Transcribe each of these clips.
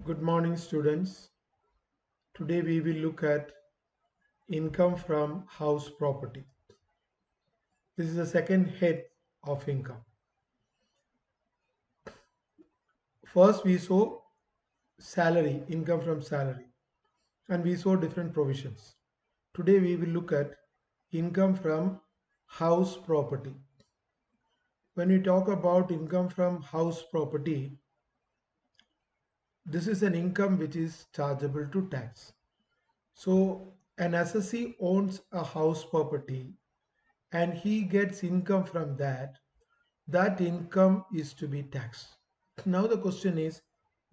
Good morning, students. Today we will look at income from house property. This is the second head of income. First, we saw salary, income from salary, and we saw different provisions. Today we will look at income from house property. When we talk about income from house property, this is an income which is chargeable to tax. So, an assessee owns a house property and he gets income from that income is to be taxed. Now the question is,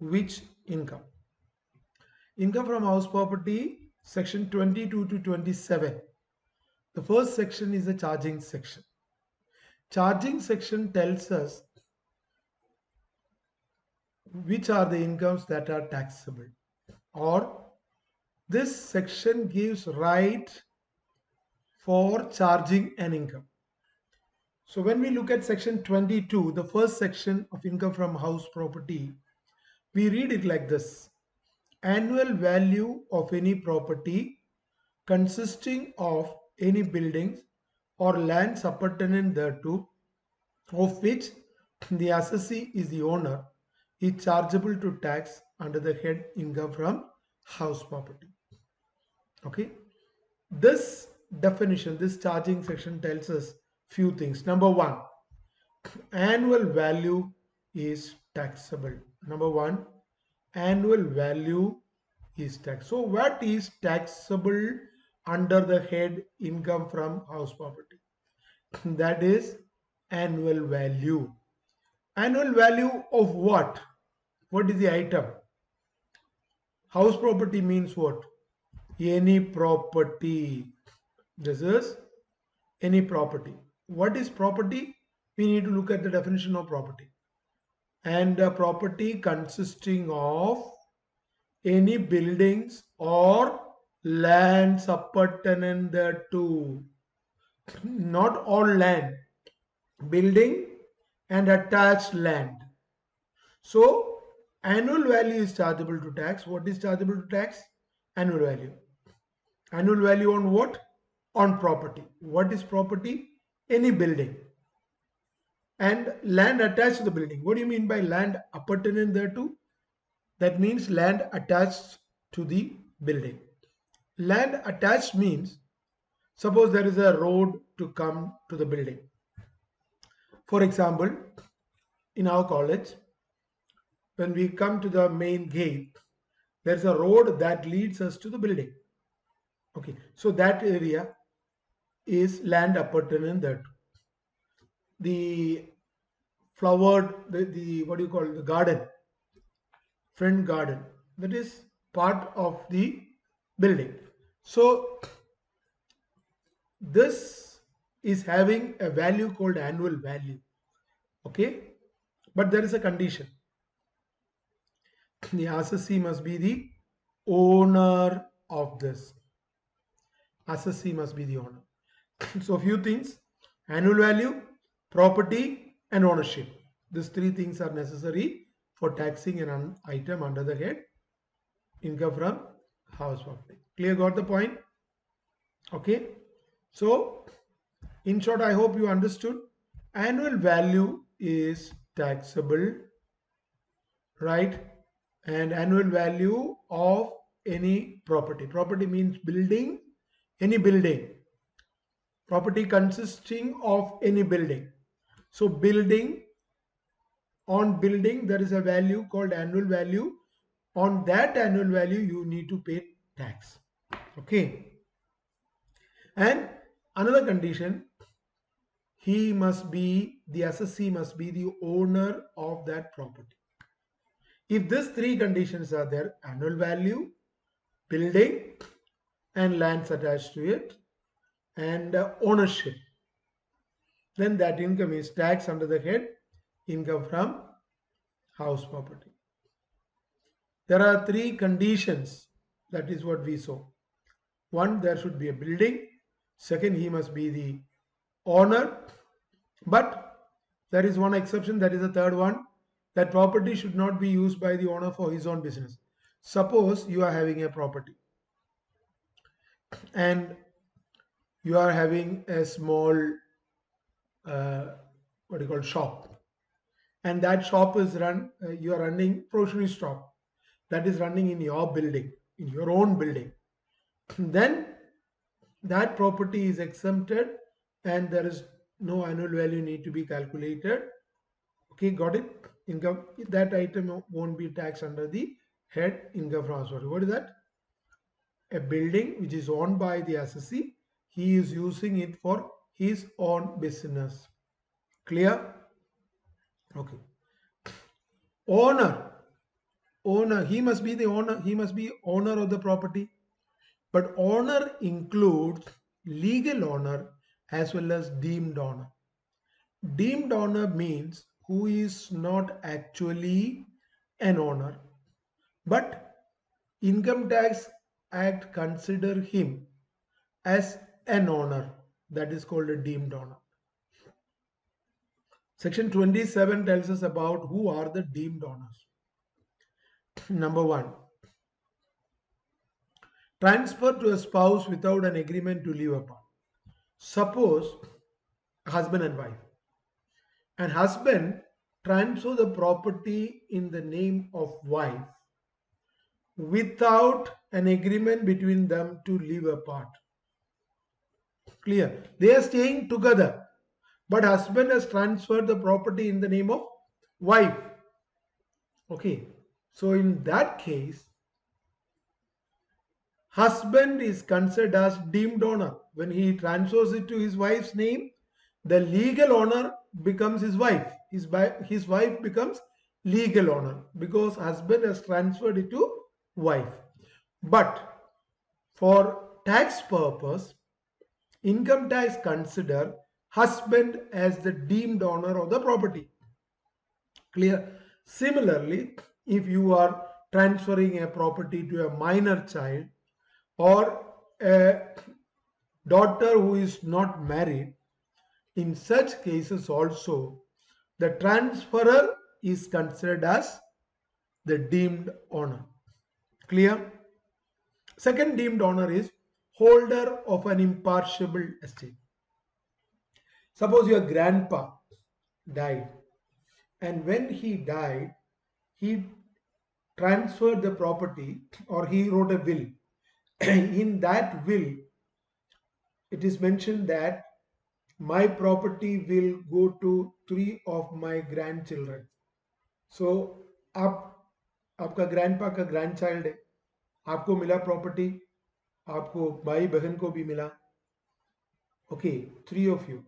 which income? Income from house property, section 22 to 27. The first section is the charging section. Charging section tells us which are the incomes that are taxable, or this section gives right for charging an income. So when we look at section 22, the first section of income from house property, we read it like this: annual value of any property consisting of any buildings or lands appurtenant thereto, of which the assessee is the owner, is chargeable to tax under the head income from house property. Okay, this definition, this charging section tells us few things. Number one, annual value is taxable. Number one, annual value is tax. So what is taxable under the head income from house property? That is annual value. Annual value of what? What is the item? House property means what? Any property. This is any property. What is property? We need to look at the definition of property. And a property consisting of any buildings or lands appurtenant thereto. Not all land, building and attached land. So annual value is chargeable to tax. What is chargeable to tax? Annual value. Annual value on what? On property. What is property? Any building. And land attached to the building. What do you mean by land appurtenant thereto? That means land attached to the building. Land attached means, suppose there is a road to come to the building. For example, in our college, when we come to the main gate, there's a road that leads us to the building. Okay, so that area is land appurtenant thereto. The flowered, the what do you call it, the garden, front garden, that is part of the building. So this is having a value called annual value. Okay, but there is a condition. The assessee must be the owner of this. Assessee must be the owner. So few things: annual value, property, and ownership. These three things are necessary for taxing an item under the head income from house property. Clear? Got the point? Okay. So in short, I hope you understood. Annual value is taxable, right? And annual value of any property. Property means building, any building. Property consisting of any building. So building, on building there is a value called annual value. On that annual value you need to pay tax. Okay. And another condition, the assessee must be the owner of that property. If these three conditions are there, annual value, building and lands attached to it, and ownership, then that income is taxed under the head income from house property. There are three conditions. That is what we saw. One, there should be a building. Second, he must be the owner. But there is one exception, that is the third one. That property should not be used by the owner for his own business. Suppose you are having a property and you are having a small uh, what do you call shop, and that shop is you are running grocery shop that is running in your building, in your own building. Then that property is exempted and there is no annual value need to be calculated. Okay, got it? Income, that item won't be taxed under the head income from household. What is that? A building which is owned by the assessee, he is using it for his own business. Clear? Okay. Owner, he must be the owner, he must be owner of the property. But owner includes legal owner as well as deemed owner. Deemed owner means who is not actually an owner, but Income Tax Act consider him as an owner. That is called a deemed owner. Section 27 tells us about who are the deemed owners. Number one, transfer to a spouse without an agreement to live apart. Suppose husband and wife, and husband transfer the property in the name of wife without an agreement between them to live apart. Clear? They are staying together, but husband has transferred the property in the name of wife. Okay, so in that case, husband is considered as deemed owner. When he transfers it to his wife's name, the legal owner becomes his wife. His wife becomes legal owner because husband has transferred it to wife. But for tax purpose, income tax consider husband as the deemed owner of the property. Clear? Similarly, if you are transferring a property to a minor child or a daughter who is not married, in such cases also the transferor is considered as the deemed owner. Clear? Second deemed owner is holder of an impartial estate. Suppose your grandpa died, and when he died, he transferred the property or he wrote a will. In that will, it is mentioned that my property will go to three of my grandchildren. So आप आपका grandpa का grand child है, आपको मिला property, आपको भाई बहन को भी मिला. Okay, three of you.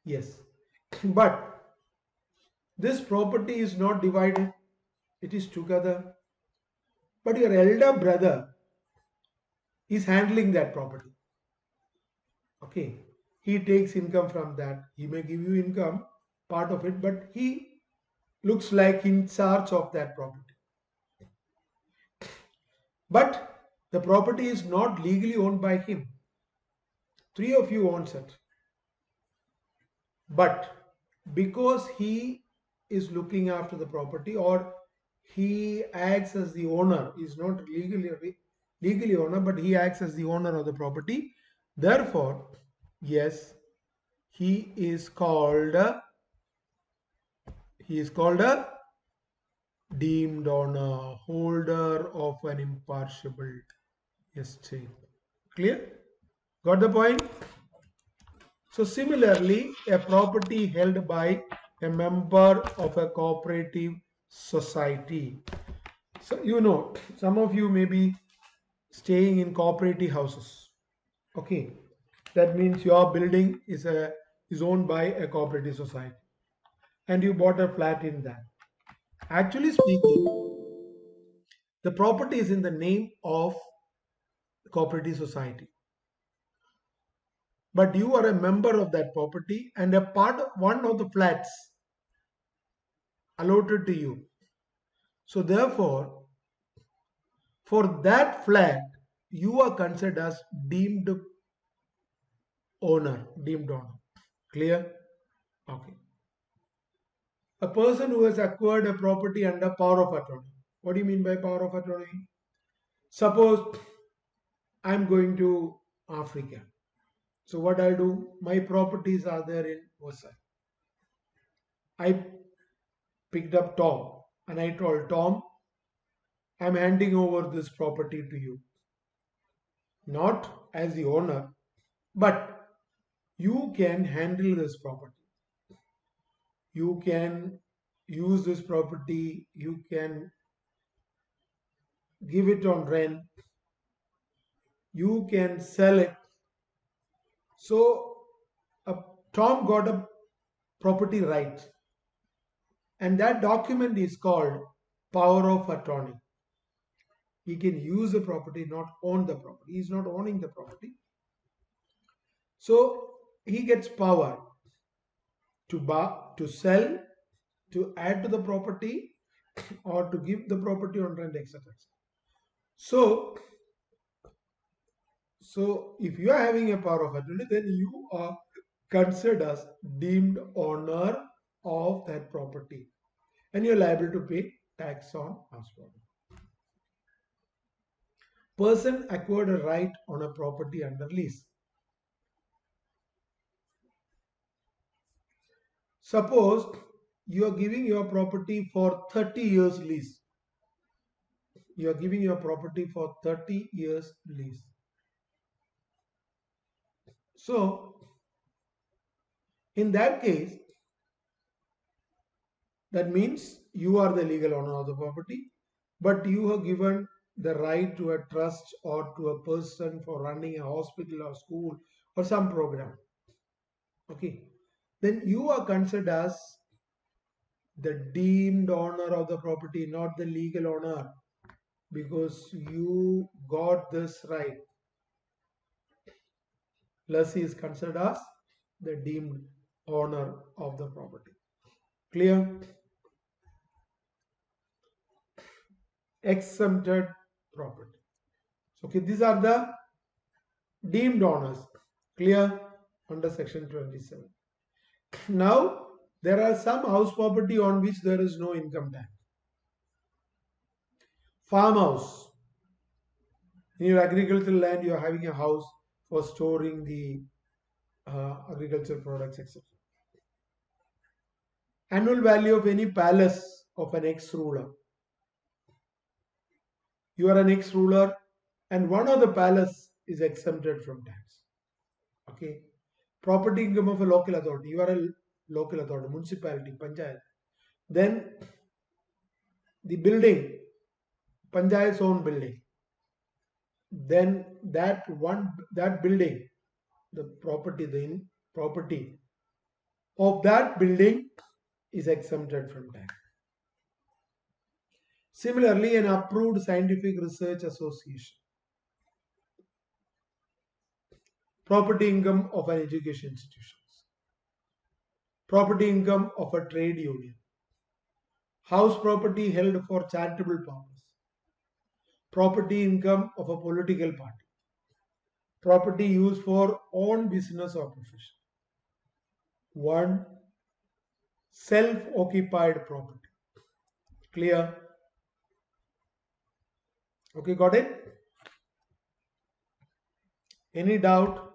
Yes, but this property is not divided, it is together. But your elder brother is handling that property. Okay, he takes income from that. He may give you income, part of it, but he looks like in charge of that property. But the property is not legally owned by him. Three of you owns it. But because he is looking after the property or he acts as the owner, is not legally owner, but he acts as the owner of the property. Therefore, yes, he is called a deemed owner, holder of an impartial estate. Clear? Got the point? So similarly, a property held by a member of a cooperative society. So you know, some of you may be staying in cooperative houses. Okay, that means your building is owned by a cooperative society, and you bought a flat in that. Actually speaking, the property is in the name of the cooperative society, but you are a member of that property and a part of one of the flats allotted to you. So therefore, for that flat, you are considered as deemed owner. Clear? Okay. A person who has acquired a property under power of attorney. What do you mean by power of attorney? Suppose I'm going to Africa. So what I'll do, my properties are there in Versailles. I picked up Tom and I told Tom, I'm handing over this property to you. Not as the owner, but you can handle this property. You can use this property, you can give it on rent, you can sell it. So Tom got a property right, and that document is called power of attorney. He can use the property, not own the property. He is not owning the property. So he gets power to buy, to sell, to add to the property, or to give the property on rent, etc. So, so if you are having a power of attorney, then you are considered as deemed owner of that property, and you are liable to pay tax on house property. Person acquired a right on a property under lease. Suppose you are giving your property for 30 years lease. You are giving your property for 30 years lease. So, in that case, that means you are the legal owner of the property, but you have given the right to a trust or to a person for running a hospital or school or some program. Okay, then you are considered as the deemed owner of the property, not the legal owner, because you got this right. Lessee is considered as the deemed owner of the property. Clear? Exempted property. So, okay, these are the deemed owners. Clear? Under section 27. Now, there are some house property on which there is no income tax. Farmhouse. In your agricultural land, you are having a house for storing the agricultural products, etc. Annual value of any palace of an ex-ruler. You are an ex-ruler and one of the palace is exempted from tax. Okay. Property income of a local authority. You are a local authority, municipality, panchayat. Then the building, panchayat's own building. Then that building, the property of that building is exempted from tax. Similarly, an approved scientific research association. Property income of an education institution. Property income of a trade union. House property held for charitable purpose. Property income of a political party. Property used for own business or profession. One, self-occupied property. Clear? Okay, got it? Any doubt?